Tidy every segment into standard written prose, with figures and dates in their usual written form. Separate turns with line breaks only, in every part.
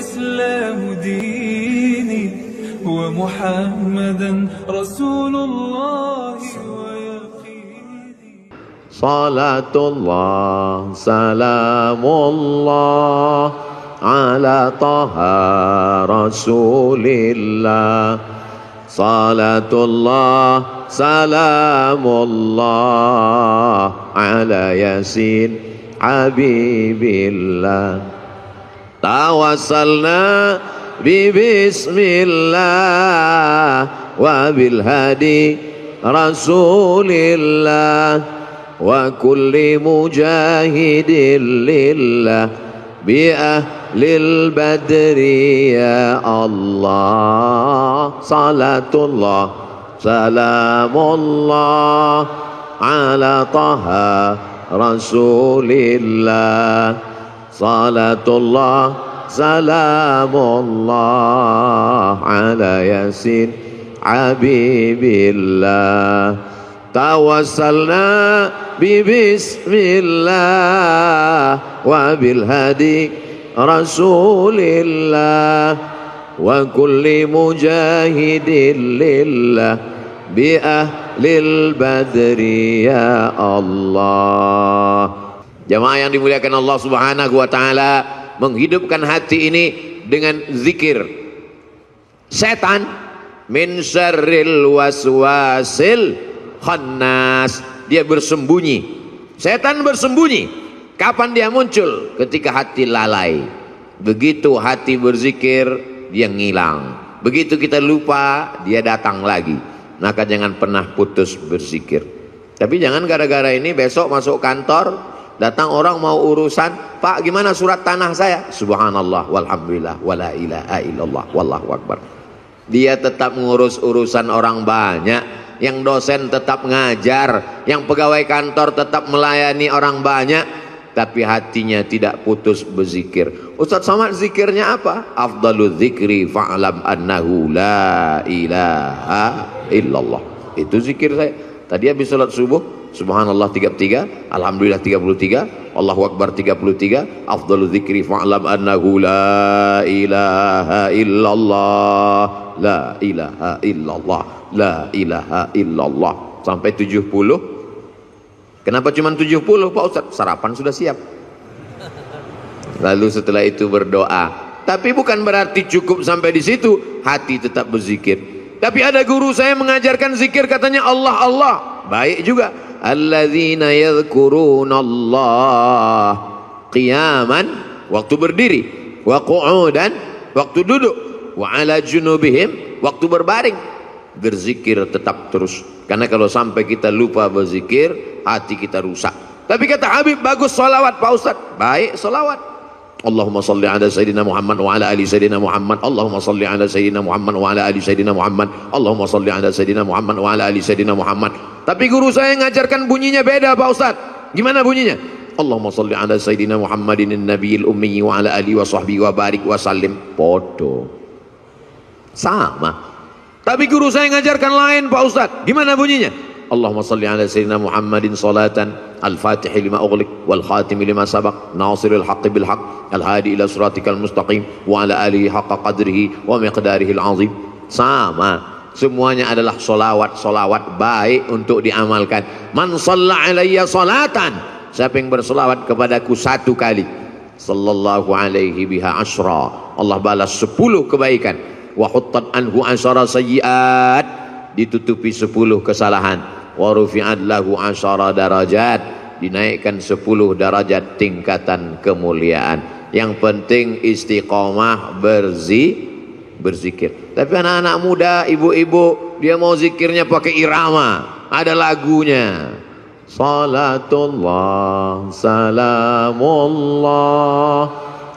والإسلام ديني ومحمدا رسول الله ويقيني.
صلاة الله سلام الله على طه رسول الله. صلاة الله سلام الله على ياسين حبيب الله. توسلنا ببسم الله وبالهدي رسول الله وكل مجاهد لله بأهل البدر يا الله. صلاة الله سلام الله على طه رسول الله. صلاة الله سلام الله على ياسين حبيب الله. توسلنا ببسم الله وبالهدي رسول الله وكل مجاهد لله بأهل البدر يا الله. Jamaah yang dimuliakan Allah Subhanahu wa taala, menghidupkan hati ini dengan zikir. Setan min syarril waswasil khannas, dia bersembunyi. Setan bersembunyi. Kapan dia muncul? Ketika hati lalai. Begitu hati berzikir, dia ngilang. Begitu kita lupa, dia datang lagi. Maka jangan pernah putus berzikir. Tapi jangan gara-gara ini besok masuk kantor, datang orang mau urusan, Pak gimana surat tanah saya? Subhanallah walhamdulillah wala ilaha illallah wallahu akbar. Dia tetap mengurus urusan orang banyak, yang dosen tetap ngajar, yang pegawai kantor tetap melayani orang banyak, tapi hatinya tidak putus berzikir. Ustaz Somad zikirnya apa? Afdalu dzikri fa'lam annahu la ilaha illallah. Itu zikir saya. Tadi habis salat subuh, Subhanallah 33, Alhamdulillah 33, Allahu Akbar 33, afdalu dzikri fa'lam annahu la ilaha illallah, la ilaha illallah, la ilaha illallah, sampai 70. Kenapa cuma 70 Pak Ustaz? Sarapan sudah siap. Lalu setelah itu berdoa. Tapi bukan berarti cukup sampai di situ, hati tetap berzikir. Tapi ada guru saya mengajarkan zikir, katanya Allah Allah. Baik juga. Alladzina yadhkurunallah qiyaman, waktu berdiri, wa qu'udan, waktu duduk, wa ala junubihim, waktu berbaring. Berzikir tetap terus. Karena kalau sampai kita lupa berzikir, hati kita rusak. Tapi kata Habib, bagus solawat Pak Ustaz. Baik solawat. Allahumma salli ala Sayyidina Muhammad wa ala ali Sayyidina Muhammad. Allahumma salli ala Sayyidina Muhammad wa ala ali Sayyidina Muhammad. Allahumma salli ala Sayyidina Muhammad wa ala ali Sayyidina Muhammad. Tapi guru saya ngajarkan bunyinya beda Pak Ustaz. Gimana bunyinya? Allahumma salli ala Sayyidina Muhammadin nabiyil ummi wa ala ali wa sahbihi wa barik wa sallim. Podo. Sama. Tapi guru saya ngajarkan lain Pak Ustaz. Gimana bunyinya? Allahumma salli ala Sayyidina Muhammadin salatan al-fatihi lima ughliq wal khatimi lima sabaq nasiril haqqi bil haqq al-hadi ila siratikal mustaqim wa ala alihi haqqa qadrihi wa miqdarihi al-azim. Sama, semuanya adalah solawat baik untuk diamalkan. Man shalla alayya salatan, siapa yang bersolawat kepadaku satu kali, sallallahu alaihi biha asyra, Allah balas 10 kebaikan. Wa huttat anhu asyara sayyiat, ditutupi 10 kesalahan. Wa rufi'at lahu asyara darajat, dinaikkan 10 derajat tingkatan kemuliaan. Yang penting istiqomah berzikir. Tapi anak-anak muda, ibu-ibu, dia mau zikirnya pakai irama, ada lagunya. Salatullah salamullah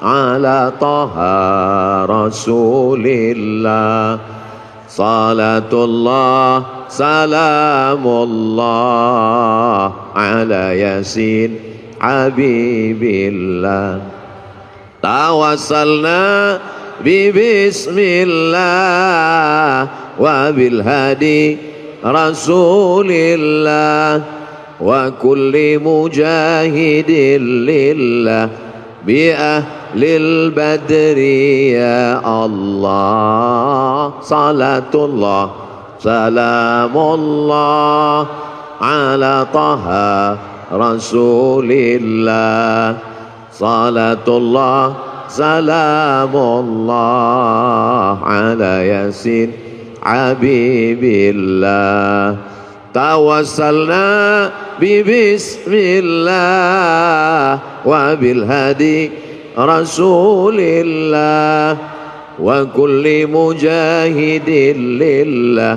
ala taha rasulillah. Salatullah salamullah ala yasin habibillah. Tawassalna bi bismillah wa bil hadi rasulillah wa kulli mujahidin lillah bi ahlil badri ya Allah. Salatullah salamullah ala taha Rasulillah. Salatullah salamullah ala yasin habibillah. Tawassalna bi bismillah wa bil hadi Rasulillah wa kulli mujahidin lillah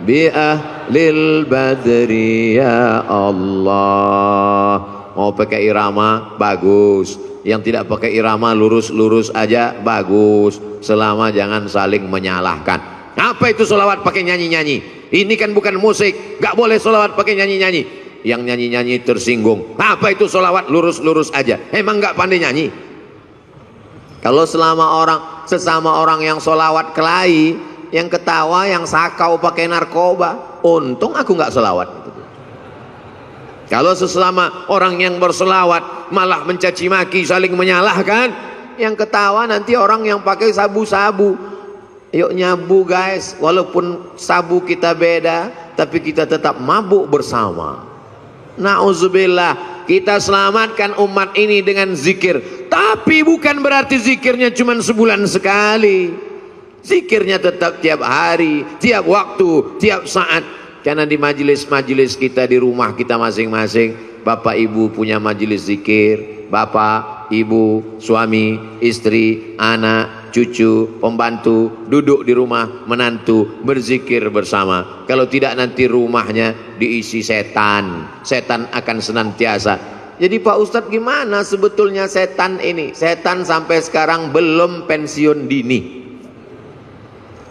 bi ahlil badri ya Allah. Mau pakai irama bagus, yang tidak pakai irama lurus-lurus aja bagus, selama jangan saling menyalahkan. Apa itu sholawat pakai nyanyi-nyanyi? Ini kan bukan musik, gak boleh sholawat pakai nyanyi-nyanyi. Yang nyanyi-nyanyi tersinggung. Apa itu sholawat lurus-lurus aja? Emang gak pandai nyanyi? Kalau sesama orang yang sholawat kelahi, yang ketawa, yang sakau pakai narkoba, untung aku gak sholawat. Kalau sesama orang yang berselawat malah mencaci maki, saling menyalahkan, yang ketawa nanti orang yang pakai sabu-sabu. Yuk nyabu guys, walaupun sabu kita beda, tapi kita tetap mabuk bersama. Na'udzubillah, kita selamatkan umat ini dengan zikir. Tapi bukan berarti zikirnya cuma sebulan sekali. Zikirnya tetap tiap hari, tiap waktu, tiap saat. Karena di majelis-majelis kita, di rumah kita masing-masing, bapak ibu punya majelis zikir. Bapak, ibu, suami, istri, anak, cucu, pembantu, duduk di rumah, menantu, berzikir bersama. Kalau tidak nanti rumahnya diisi setan. Setan akan senantiasa. Jadi Pak Ustadz, gimana sebetulnya setan ini? Setan sampai sekarang belum pensiun dini.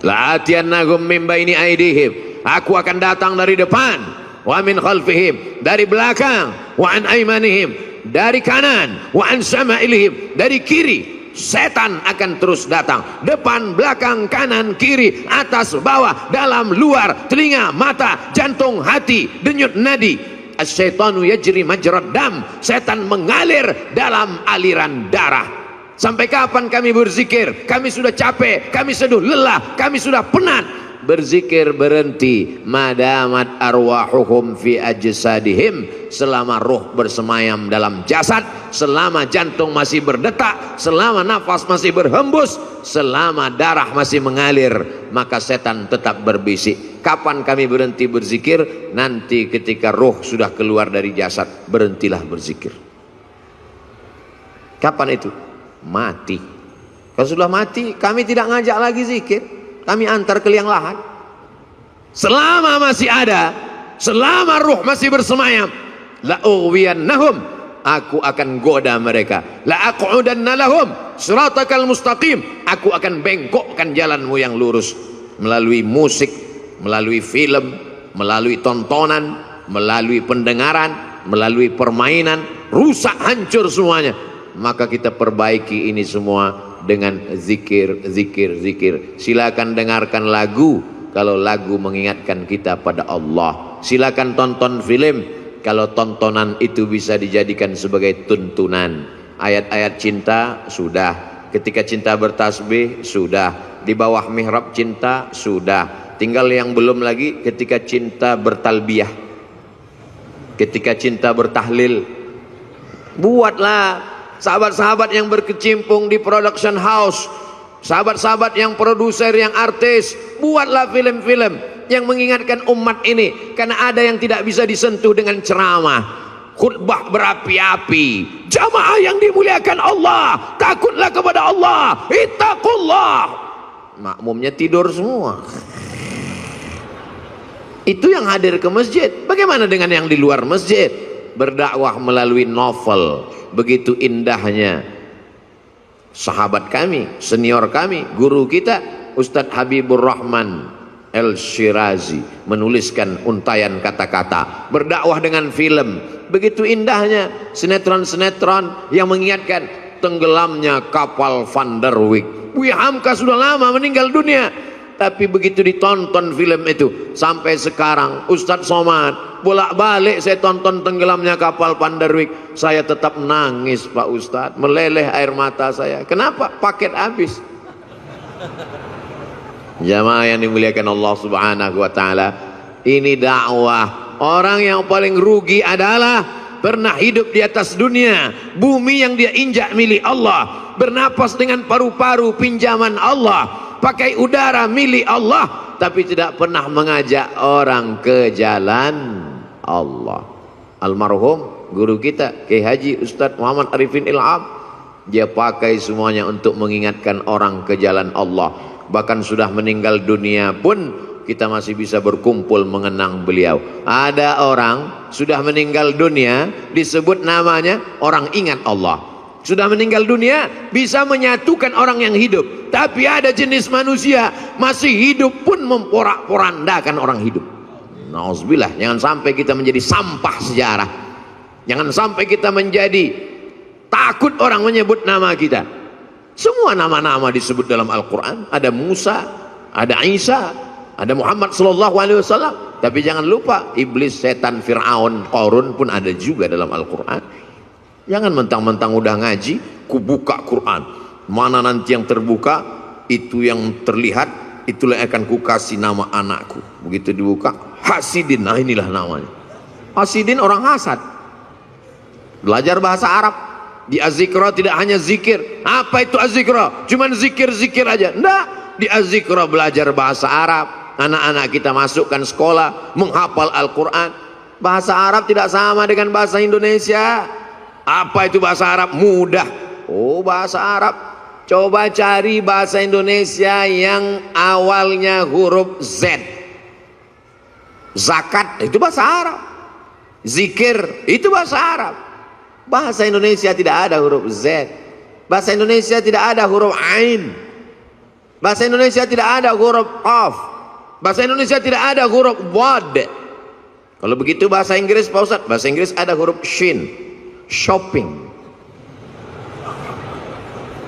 La'atiyannahum min baini aidihim, aku akan datang dari depan, wa min khalfihim, dari belakang, wa an aimanihim, dari kanan, wa an syama'ilihim, dari kiri. Setan akan terus datang, depan, belakang, kanan, kiri, atas, bawah, dalam, luar, telinga, mata, jantung, hati, denyut nadi. Asyaitanu yajri majrad dam, setan mengalir dalam aliran darah. Sampai kapan kami berzikir? Kami sudah capek, kami sudah lelah, kami sudah penat. Berzikir berhenti madamat arwahuhum fi ajsadihim, selama ruh bersemayam dalam jasad, selama jantung masih berdetak, selama nafas masih berhembus, selama darah masih mengalir, maka setan tetap berbisik. Kapan kami berhenti berzikir? Nanti ketika ruh sudah keluar dari jasad, berhentilah berzikir. Kapan itu? Mati. Kalau sudah mati, kami tidak ngajak lagi zikir, kami antar ke liang lahat. Selama masih ada, selama ruh masih bersemayam, la ughwiyannahum, aku akan goda mereka. La aqudanna lahum siratakal mustaqim, aku akan bengkokkan jalanmu yang lurus. Melalui musik, melalui film, melalui tontonan, melalui pendengaran, melalui permainan, rusak hancur semuanya. Maka kita perbaiki ini semua dengan zikir, zikir, zikir. Silakan dengarkan lagu kalau lagu mengingatkan kita pada Allah. Silakan tonton film kalau tontonan itu bisa dijadikan sebagai tuntunan. Ayat-ayat cinta sudah, ketika cinta bertasbih sudah, di bawah mihrab cinta sudah. Tinggal yang belum lagi ketika cinta bertalbiyah, ketika cinta bertahlil. Buatlah sahabat-sahabat yang berkecimpung di production house, sahabat-sahabat yang produser, yang artis, buatlah film-film yang mengingatkan umat ini. Karena ada yang tidak bisa disentuh dengan ceramah, khutbah berapi-api. Jamaah yang dimuliakan Allah, takutlah kepada Allah, ittaqullah. Makmumnya tidur semua. Itu yang hadir ke masjid. Bagaimana dengan yang di luar masjid? Berdakwah melalui novel. Begitu indahnya sahabat kami, senior kami, guru kita Ustadz Habibur Rahman Al-Shirazi menuliskan untayan kata-kata, berdakwah dengan film. Begitu indahnya sinetron-sinetron yang mengingatkan tenggelamnya kapal Van der Wijk. Buya Hamka sudah lama meninggal dunia, tapi begitu ditonton film itu, sampai sekarang Ustadz Somad bolak-balik saya tonton tenggelamnya kapal Pandarwik, saya tetap nangis Pak Ustadz, meleleh air mata saya. Kenapa? Paket habis. Jamaah yang dimuliakan Allah Subhanahu wa taala, ini dakwah. Orang yang paling rugi adalah pernah hidup di atas dunia, bumi yang dia injak milik Allah, bernapas dengan paru-paru pinjaman Allah, pakai udara milik Allah, tapi tidak pernah mengajak orang ke jalan Allah. Almarhum guru kita Kiai Haji Ustadz Muhammad Arifin Ilham, dia pakai semuanya untuk mengingatkan orang ke jalan Allah. Bahkan sudah meninggal dunia pun kita masih bisa berkumpul mengenang beliau. Ada orang sudah meninggal dunia, disebut namanya, orang ingat Allah. Sudah meninggal dunia, bisa menyatukan orang yang hidup. Tapi ada jenis manusia masih hidup pun memporak-porandakan orang hidup. Nauzubillah, jangan sampai kita menjadi sampah sejarah. Jangan sampai kita menjadi takut orang menyebut nama kita. Semua nama-nama disebut dalam Al-Quran. Ada Musa, ada Isa, ada Muhammad sallallahu alaihi wasallam. Tapi jangan lupa iblis, setan, Fir'aun, Qarun pun ada juga dalam Al-Quran. Jangan mentang-mentang udah ngaji, ku buka Quran. Mana nanti yang terbuka, itu yang terlihat, itulah yang akan ku kasih nama anakku. Begitu dibuka, Hasidin, nah inilah namanya. Hasidin orang hasad. Belajar bahasa Arab. Di Az-Zikra tidak hanya zikir. Apa itu Az-Zikra? Cuman zikir-zikir aja. Enggak. Di Az-Zikra belajar bahasa Arab. Anak-anak kita masukkan sekolah, menghafal Al-Quran. Bahasa Arab tidak sama dengan bahasa Indonesia. Apa itu bahasa Arab? Mudah. Oh, bahasa Arab. Coba cari bahasa Indonesia yang awalnya huruf Z. Zakat, itu bahasa Arab. Zikir, itu bahasa Arab. Bahasa Indonesia tidak ada huruf Z. Bahasa Indonesia tidak ada huruf Ain. Bahasa Indonesia tidak ada huruf Qaf. Bahasa Indonesia tidak ada huruf Wad. Kalau begitu bahasa Inggris Pak Ustadz, bahasa Inggris ada huruf Shin. Shopping.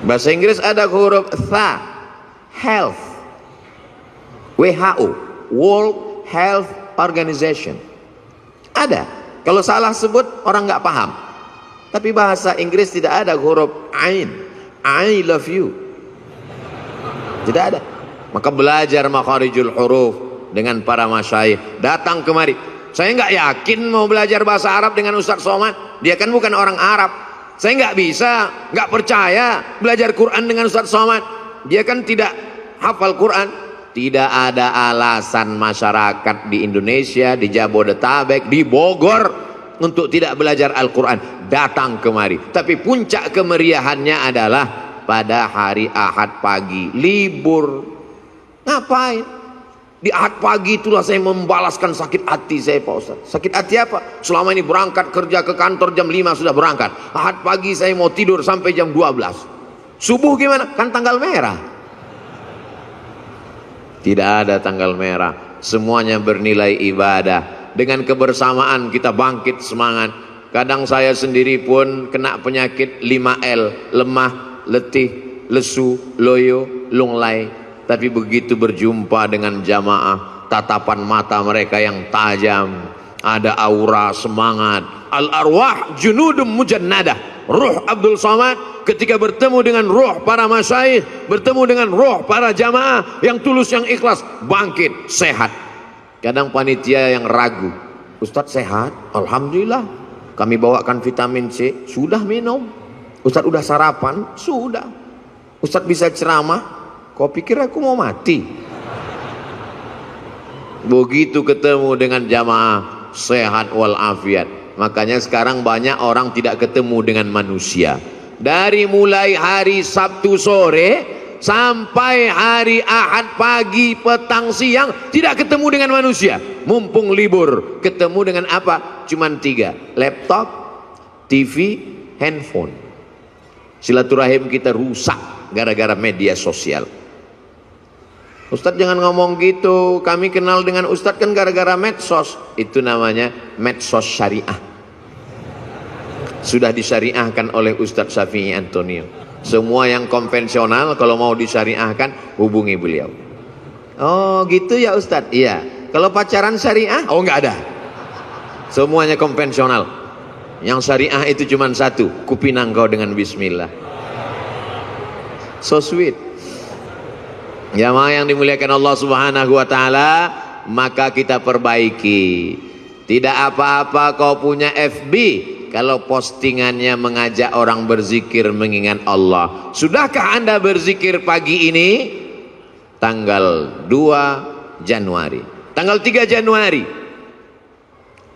Bahasa Inggris ada huruf Tha. Health. WHO, World Health Organization. Ada. Kalau salah sebut orang nggak paham. Tapi bahasa Inggris tidak ada huruf Ain. I love you. Tidak ada. Maka belajar makharijul huruf dengan para masyayikh. Datang kemari. Saya nggak yakin mau belajar bahasa Arab dengan Ustaz Somad. Dia kan bukan orang Arab. Saya nggak bisa, nggak percaya belajar Quran dengan Ustaz Somad. Dia kan tidak hafal Quran. Tidak ada alasan masyarakat di Indonesia, di Jabodetabek, di Bogor untuk tidak belajar Al-Quran. Datang kemari. Tapi puncak kemeriahannya adalah pada hari Ahad pagi, libur. Ngapain? Di Ahad pagi itulah saya membalaskan sakit hati saya Pak Ustaz. Sakit hati apa? Selama ini berangkat kerja ke kantor jam 5 sudah berangkat. Ahad pagi saya mau tidur sampai jam 12. Subuh gimana? Kan tanggal merah. Tidak ada tanggal merah. Semuanya bernilai ibadah. Dengan kebersamaan kita bangkit semangat. Kadang saya sendiri pun kena penyakit 5L, lemah, letih, lesu, loyo, lunglai. Tapi begitu berjumpa dengan jamaah, tatapan mata mereka yang tajam, ada aura semangat. Al-arwah junudum mujannadah. Ruh Abdul Somad ketika bertemu dengan ruh para masyayikh, bertemu dengan ruh para jamaah yang tulus, yang ikhlas, bangkit, sehat. Kadang panitia yang ragu, Ustadz sehat? Alhamdulillah. Kami bawakan vitamin C, sudah minum. Ustadz udah sarapan? Sudah. Ustadz bisa ceramah? Kau pikir aku mau mati? Begitu ketemu dengan jamaah, sehat walafiat. Makanya sekarang banyak orang tidak ketemu dengan manusia. Dari mulai hari Sabtu sore sampai hari Ahad pagi, petang, siang, tidak ketemu dengan manusia. Mumpung libur, ketemu dengan apa? Cuman 3, laptop, TV, handphone. Silaturahim kita rusak gara-gara media sosial. Ustadz jangan ngomong gitu, kami kenal dengan Ustadz kan gara-gara medsos. Itu namanya medsos syariah. Sudah disyariahkan oleh Ustadz Syafi'i Antonio. Semua yang konvensional kalau mau disyariahkan hubungi beliau. Oh gitu ya Ustadz? Iya. Kalau pacaran syariah? Oh nggak ada. Semuanya konvensional. Yang syariah itu cuma satu, kupinang kau dengan bismillah. So sweet. Jamaah yang dimuliakan Allah Subhanahu wa taala, maka kita perbaiki. Tidak apa-apa kau punya FB kalau postingannya mengajak orang berzikir mengingat Allah. Sudahkah Anda berzikir pagi ini? Tanggal 2 Januari, tanggal 3 Januari,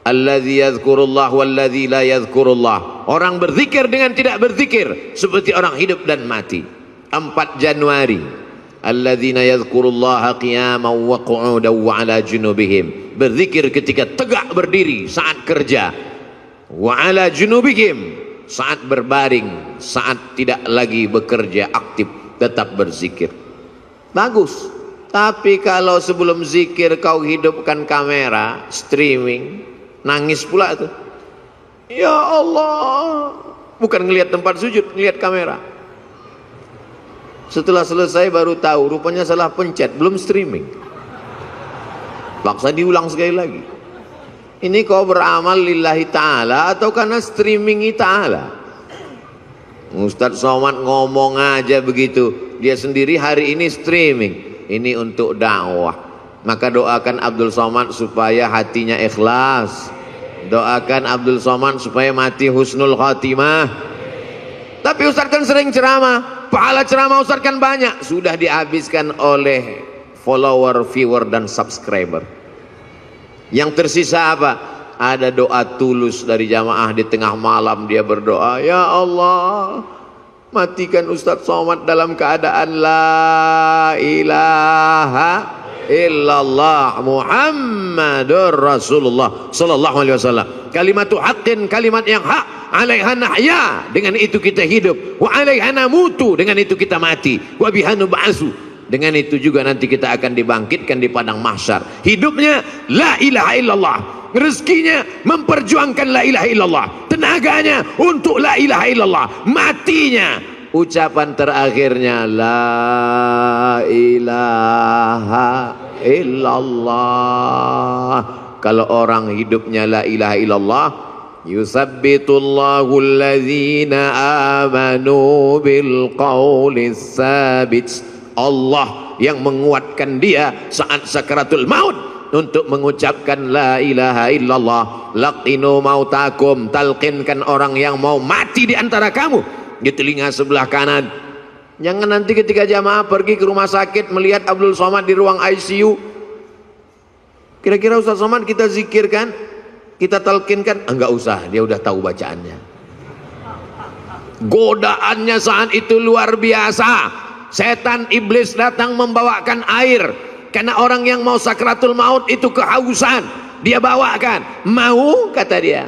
alladzi yadhkurullah walladzi la yadhkurullah. Orang berzikir dengan tidak berzikir seperti orang hidup dan mati. 4 Januari, alladzina yadhkurullaha qiyaman wa qu'udan wa 'ala junubihim. Berzikir ketika tegak berdiri saat kerja, wa 'ala junubihim, saat berbaring, saat tidak lagi bekerja aktif tetap berzikir. Bagus. Tapi kalau sebelum zikir kau hidupkan kamera, streaming, nangis pula tuh. Ya Allah, bukan ngelihat tempat sujud, ngelihat kamera. Setelah selesai baru tahu rupanya salah pencet, belum streaming. Paksa diulang sekali lagi. Ini kau beramal lillahi ta'ala atau karena streamingi ta'ala? Ustadz Somad ngomong aja begitu, dia sendiri hari ini streaming. Ini untuk dakwah. Maka doakan Abdul Somad supaya hatinya ikhlas. Doakan Abdul Somad supaya mati husnul khatimah. Tapi Ustaz kan sering ceramah, pahala ceramah Ustaz kan banyak, sudah dihabiskan oleh follower, viewer dan subscriber. Yang tersisa apa? Ada doa tulus dari jamaah di tengah malam, dia berdoa, ya Allah, matikan Ustaz Somad dalam keadaan la ilaha illallah Muhammadur Rasulullah sallallahu alaihi wasallam. Kalimatu haqqin, kalimat yang hak. Alaiha nahya, dengan itu kita hidup. Wa alaiha namutu, dengan itu kita mati. Wa biha nub'atsu, dengan itu juga nanti kita akan dibangkitkan di padang mahsyar. Hidupnya la ilaha illallah, rezekinya memperjuangkan la ilaha illallah, tenaganya untuk la ilaha illallah, matinya ucapan terakhirnya la ilaha illallah. Kalau orang hidupnya la ilaha illallah, yusabbitullahu alladzina amanu bil qawlis sabit. Allah yang menguatkan dia saat sakaratul maut untuk mengucapkan la ilaha illallah. Laqinu mautakum, talqinkan orang yang mau mati di antara kamu di telinga sebelah kanan. Jangan nanti ketika jamaah pergi ke rumah sakit melihat Abdul Somad di ruang ICU, kira-kira Ustaz Somad kita zikirkan, kita talqinkan, enggak usah, dia udah tahu bacaannya. Godaannya saat itu luar biasa. Setan iblis datang membawakan air, karena orang yang mau sakratul maut itu kehausan, dia bawakan. Mau, kata dia.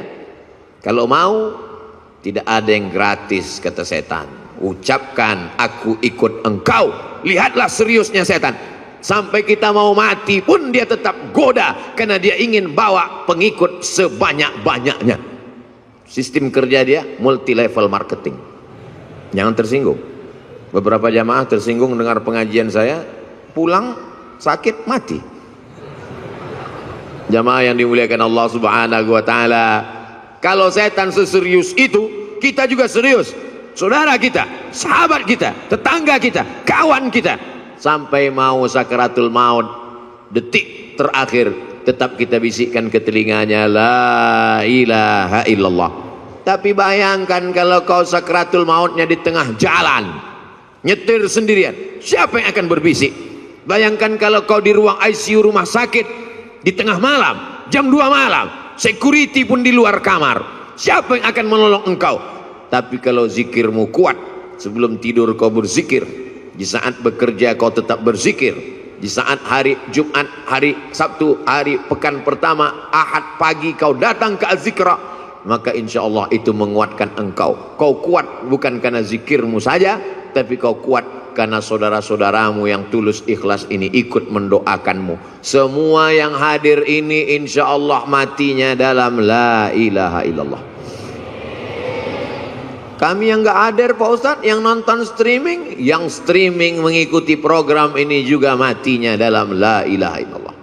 Kalau mau, tidak ada yang gratis, kata setan. Ucapkan aku ikut engkau. Lihatlah seriusnya setan. Sampai kita mau mati pun dia tetap goda, karena dia ingin bawa pengikut sebanyak-banyaknya. Sistem kerja dia multi level marketing. Jangan tersinggung. Beberapa jamaah tersinggung dengar pengajian saya, pulang sakit mati. Jamaah yang dimuliakan Allah Subhanahu wa taala, kalau setan seserius itu, kita juga serius. Saudara kita, sahabat kita, tetangga kita, kawan kita, sampai mau sakaratul maut, detik terakhir tetap kita bisikkan ke telinganya la ilaha illallah. Tapi bayangkan kalau kau sakaratul mautnya di tengah jalan, nyetir sendirian, siapa yang akan berbisik? Bayangkan kalau kau di ruang ICU rumah sakit di tengah malam, jam 2 malam, security pun di luar kamar, siapa yang akan menolong engkau? Tapi kalau zikirmu kuat, sebelum tidur kau berzikir, di saat bekerja kau tetap berzikir, di saat hari Jumat, hari Sabtu, hari pekan pertama, Ahad pagi kau datang ke Az-Zikra, maka insya Allah itu menguatkan engkau. Kau kuat bukan karena zikirmu saja, tapi kau kuat karena saudara-saudaramu yang tulus ikhlas ini ikut mendoakanmu. Semua yang hadir ini insya Allah matinya dalam la ilaha illallah. Kami yang gak hadir Pak Ustadz, yang nonton streaming, yang streaming mengikuti program ini juga matinya dalam la ilaha illallah.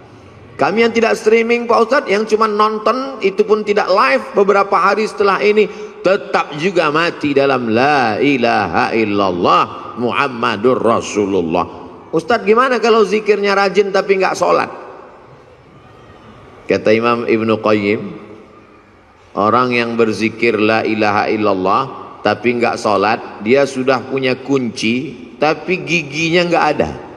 Kami yang tidak streaming Pak Ustadz, yang cuma nonton, itu pun tidak live, beberapa hari setelah ini tetap juga mati dalam la ilaha illallah Muhammadur Rasulullah. Ustadz, gimana kalau zikirnya rajin tapi nggak sholat? Kata Imam Ibnu Qayyim, orang yang berzikir la ilaha illallah tapi nggak sholat, dia sudah punya kunci tapi giginya nggak ada.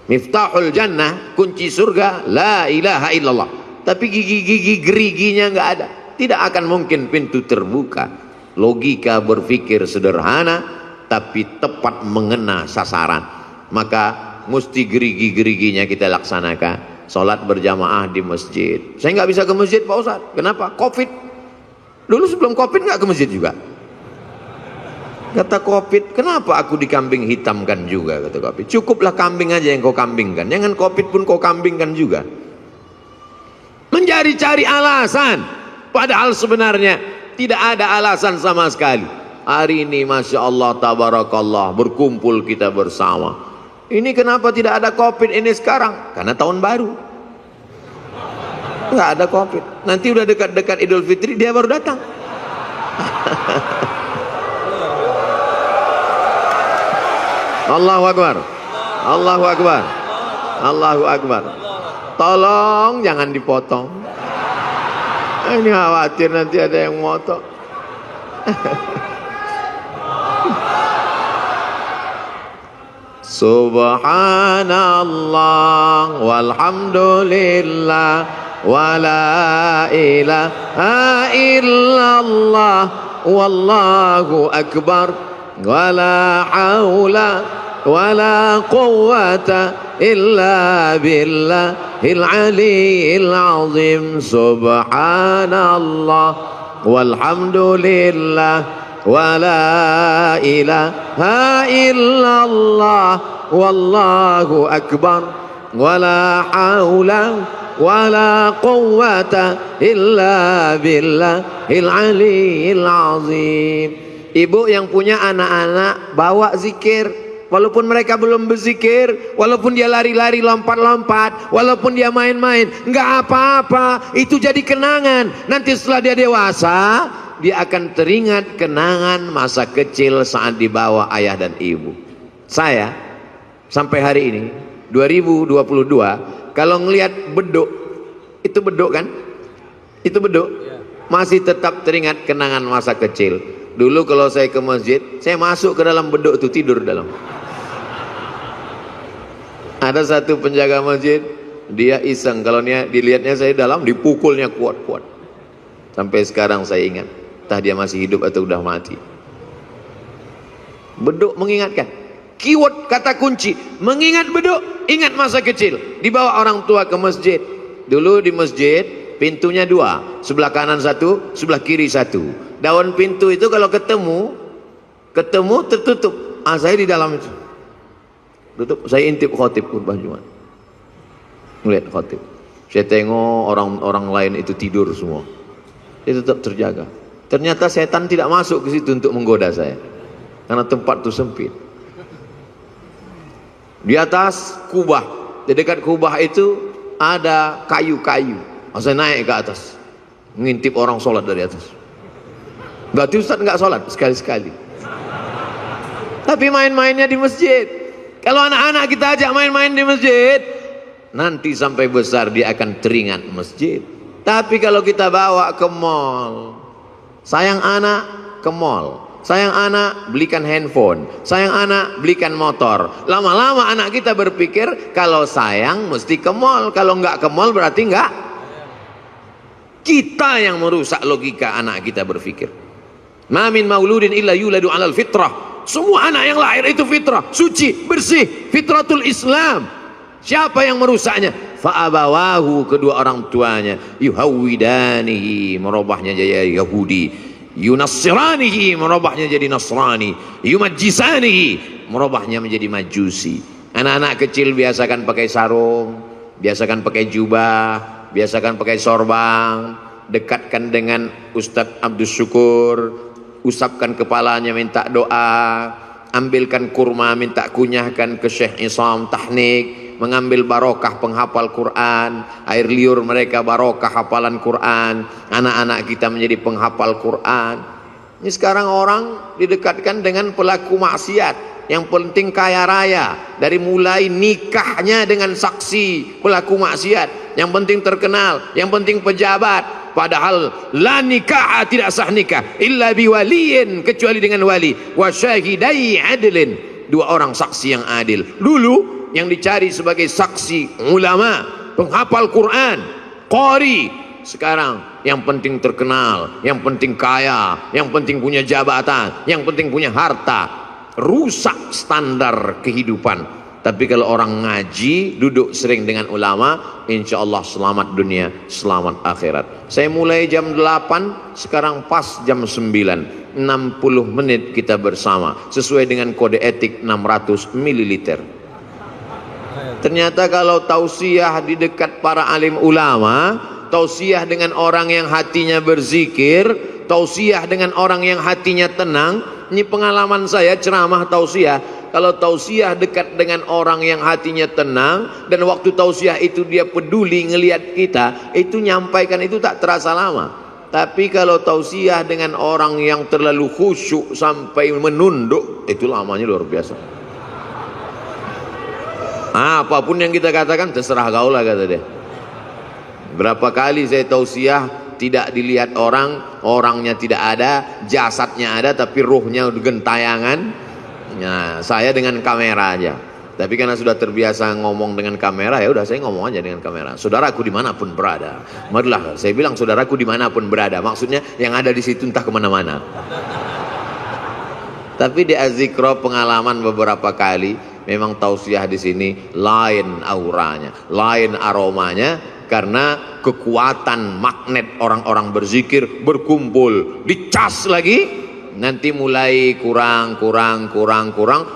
Miftahul jannah, kunci surga, la ilaha illallah, tapi gigi-gigi geriginya nggak ada. Tidak akan mungkin pintu terbuka. Logika berpikir sederhana tapi tepat mengena sasaran. Maka mesti gerigi-geriginya kita laksanakan. Sholat berjamaah di masjid. Saya nggak bisa ke masjid Pak Ustadz. Kenapa? Covid. Dulu sebelum Covid nggak ke masjid juga. Kata Covid, kenapa aku dikambing hitamkan juga? Kata Covid, cukuplah kambing aja yang kau kambingkan, jangan Covid pun kau kambingkan juga. Mencari-cari alasan, padahal sebenarnya tidak ada alasan sama sekali. Hari ini Masya Allah, Tabarakallah, berkumpul kita bersama. Ini kenapa tidak ada Covid ini sekarang? Karena tahun baru. Nggak ada Covid. Nanti udah dekat-dekat Idul Fitri, dia baru datang. Allahu Akbar, Allahu Akbar, Allahu Akbar. Tolong jangan dipotong. Ini khawatir nanti ada yang motong. Subhanallah walhamdulillah wala ilaha illallah wallahu akbar wala haula wala quwwata illa billahil aliyyil azim. Subhanallah walhamdulillah wala ilaha illallah wallahu akbar wala haula wala quwwata illa billahil aliyyil azim. Ibu yang punya anak-anak, bawa zikir. Walaupun mereka belum berzikir, walaupun dia lari-lari, lompat-lompat, walaupun dia main-main, nggak apa-apa. Itu jadi kenangan. Nanti setelah dia dewasa, dia akan teringat kenangan masa kecil saat dibawa ayah dan ibu. Saya, sampai hari ini, 2022, kalau ngelihat beduk, itu beduk kan? Itu beduk. Masih tetap teringat kenangan masa kecil. Dulu kalau saya ke masjid, saya masuk ke dalam beduk itu, tidur dalam. Ada satu penjaga masjid, dia iseng, kalau dilihatnya saya dalam, dipukulnya kuat-kuat. Sampai sekarang saya ingat, entah dia masih hidup atau udah mati. Beduk mengingatkan. Keyword kata kunci, mengingat beduk, ingat masa kecil. Dibawa orang tua ke masjid. Dulu di masjid, pintunya dua, sebelah kanan satu, sebelah kiri satu. Daun pintu itu kalau ketemu tertutup. Saya di dalam itu. Tutup, saya intip khotib khutbah Jumat. Melihat khotib. Saya tengok orang-orang lain itu tidur semua. Dia tetap terjaga. Ternyata setan tidak masuk ke situ untuk menggoda saya. Karena tempat itu sempit. Di atas kubah, di dekat kubah itu ada kayu-kayu. Saya naik ke atas, ngintip orang sholat dari atas. Berarti Ustaz nggak sholat sekali-sekali. Tapi main-mainnya di masjid. Kalau anak-anak kita ajak main-main di masjid, nanti sampai besar dia akan teringat masjid. Tapi kalau kita bawa ke mall, sayang anak ke mall, sayang anak belikan handphone, sayang anak belikan motor. Lama-lama anak kita berpikir kalau sayang mesti ke mall, kalau nggak ke mall berarti nggak. Kita yang merusak logika anak kita berpikir. Ma min mauludin illa yuladu 'alal fitrah. Semua anak yang lahir itu fitrah, suci, bersih, fitratul Islam. Siapa yang merusaknya? Fa'abawahu, kedua orang tuanya, yuhawwidanihi, merubahnya jadi Yahudi, yunassiranihi, merubahnya jadi Nasrani, yumajjisanihi, merubahnya menjadi Majusi. Anak-anak kecil biasakan pakai sarung, biasakan pakai jubah, biasakan pakai sorban, dekatkan dengan Ustadz Abdus Syukur, usapkan kepalanya minta doa, ambilkan kurma minta kunyahkan ke Syekh Isam Tahnik, mengambil barokah penghafal Quran, air liur mereka barokah hafalan Quran, anak-anak kita menjadi penghafal Quran. Ini sekarang orang didekatkan dengan pelaku maksiat, yang penting kaya raya, dari mulai nikahnya dengan saksi pelaku maksiat, yang penting terkenal, yang penting pejabat. Padahal la nikah, tidak sah nikah illa biwaliyin, kecuali dengan wali, wa syahidai adlin, dua orang saksi yang adil. Dulu yang dicari sebagai saksi ulama, penghafal Quran, qari. Sekarang yang penting terkenal, yang penting kaya, yang penting punya jabatan, yang penting punya harta. Rusak standar kehidupan. Tapi kalau orang ngaji, duduk sering dengan ulama, insya Allah selamat dunia, selamat akhirat. Saya mulai jam 8, sekarang pas jam 9, 60 menit kita bersama, sesuai dengan kode etik 600 ml. Ternyata kalau tausiah di dekat para alim ulama, tausiah dengan orang yang hatinya berzikir, tausiah dengan orang yang hatinya tenang. Ini pengalaman saya ceramah tausiah. Kalau tausiah dekat dengan orang yang hatinya tenang, dan waktu tausiah itu dia peduli ngelihat kita, itu nyampaikan itu tak terasa lama. Tapi kalau tausiah dengan orang yang terlalu khusyuk sampai menunduk, itu lamanya luar biasa. Apapun yang kita katakan terserah kau lah, kata dia. Berapa kali saya tausiah tidak dilihat orang, orangnya tidak ada, jasadnya ada tapi ruhnya gentayangan. Nah, saya dengan kamera aja. Tapi karena sudah terbiasa ngomong dengan kamera, ya udah saya ngomong aja dengan kamera. Saudaraku dimanapun berada, marilah, saya bilang saudaraku dimanapun berada. Maksudnya yang ada di situ entah kemana-mana. Tapi di Azikro pengalaman beberapa kali, memang tausiah di sini lain auranya, lain aromanya, karena kekuatan magnet orang-orang berzikir berkumpul, dicas lagi. Nanti mulai kurang,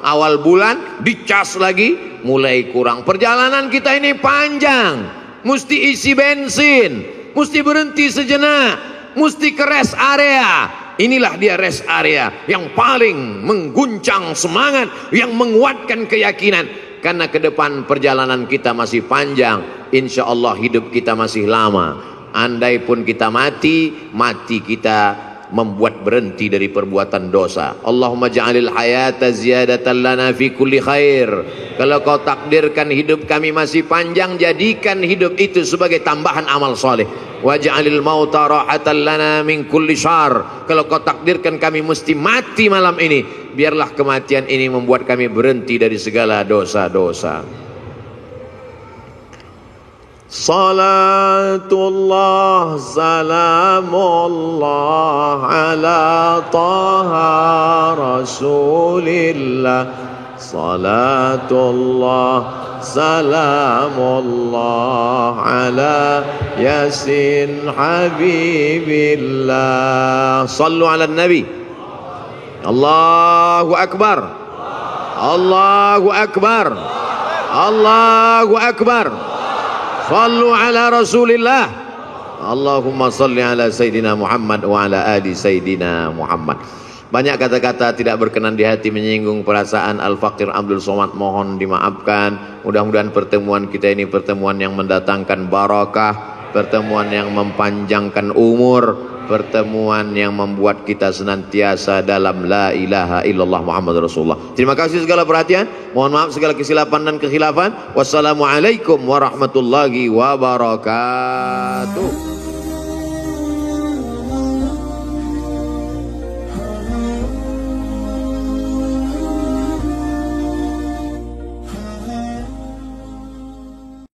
awal bulan dicas lagi, mulai kurang. Perjalanan kita ini panjang, mesti isi bensin, mesti berhenti sejenak, mesti ke rest area. Inilah dia rest area yang paling mengguncang semangat, yang menguatkan keyakinan. Karena ke depan perjalanan kita masih panjang, insya Allah hidup kita masih lama. Andai pun kita mati, mati kita membuat berhenti dari perbuatan dosa. Allahumma ja'alil hayata ziyadatan lana fi kulli khair. Kalau kau takdirkan hidup kami masih panjang, jadikan hidup itu sebagai tambahan amal soleh. Waj'alil mauta rahatan lana min kulli syarr. Kalau kau takdirkan kami mesti mati malam ini, biarlah kematian ini membuat kami berhenti dari segala dosa-dosa. Salatullah salamullah ala taha rasulillah. Salatullah salamullah ala yasin habibillah. Sallu ala nabi. Allahu akbar, Allahu akbar, Allahu akbar. Sallu ala rasulillah. Allahumma salli ala Sayyidina Muhammad wa ala ali Sayyidina Muhammad. Banyak kata-kata tidak berkenan di hati menyinggung perasaan Al-Faqir Abdul Somad, mohon dimaafkan. Mudah-mudahan pertemuan kita ini pertemuan yang mendatangkan barakah, pertemuan yang mempanjangkan umur, pertemuan yang membuat kita senantiasa dalam la ilaha illallah Muhammad Rasulullah. Terima kasih segala perhatian, mohon maaf segala kesilapan dan kekhilafan. Wassalamualaikum warahmatullahi wabarakatuh.